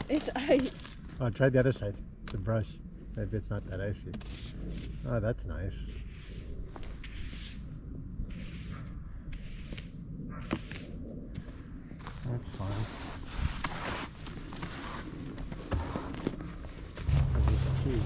It's ice. Oh, try the other side, the brush. Maybe it's not that icy. Oh, that's nice. That's fine. Geez.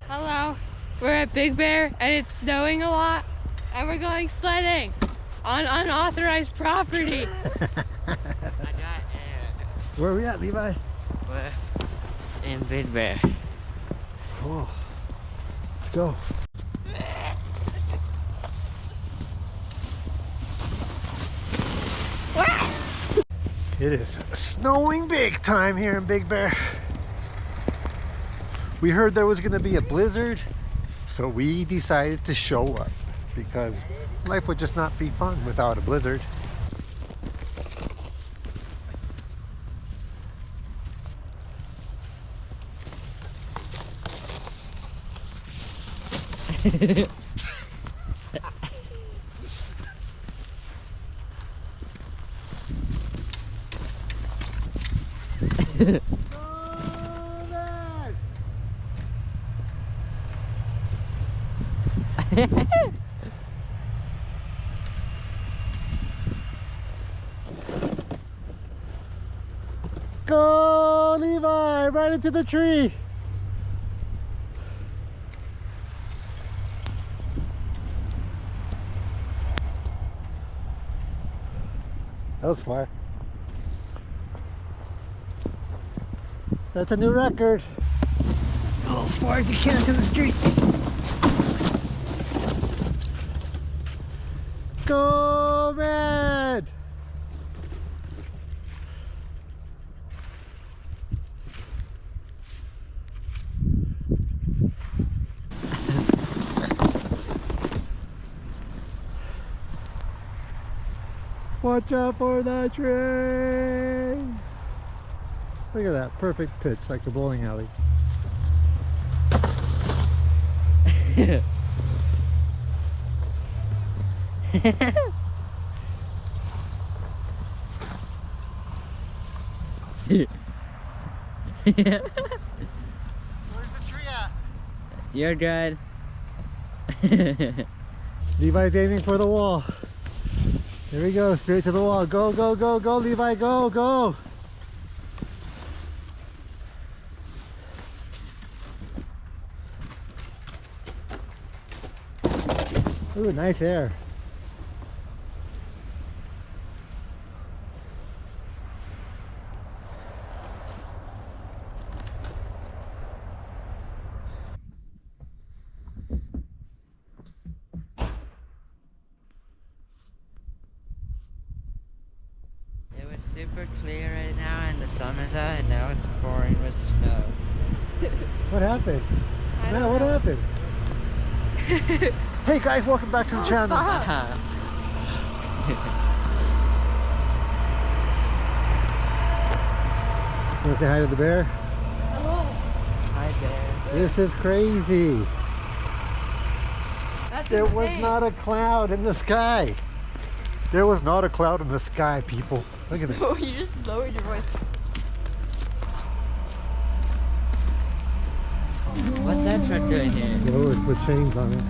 Hello, we're at Big Bear and it's snowing a lot and we're going sledding on unauthorized property. Where are we at, Levi? We're in Big Bear. Cool. Let's go. It is snowing big time here in Big Bear. We heard there was going to be a blizzard, so we decided to show up because life would just not be fun without a blizzard. Go, Levi! Right into the tree! That was smart. That's a new record. Go as far as you can to the street. Go, man! Watch out for the train! Look at that, perfect pitch, like the bowling alley. Where's the tree at? You're good. Levi's aiming for the wall. Here we go, straight to the wall. Go, go, go, go, Levi, go, go! Ooh, nice air. It was super clear right now and the sun is out and now it's pouring with snow. What happened? I Man, don't what know. happened? Hey guys, welcome back to the channel. Want to say hi to the bear? Hello. Hi there. This is crazy. That's There was insane. not a cloud in the sky. There was not a cloud in the sky, people. Look at this. Oh, you just lowered your voice. What's that truck doing here? Lowered, put chains on it.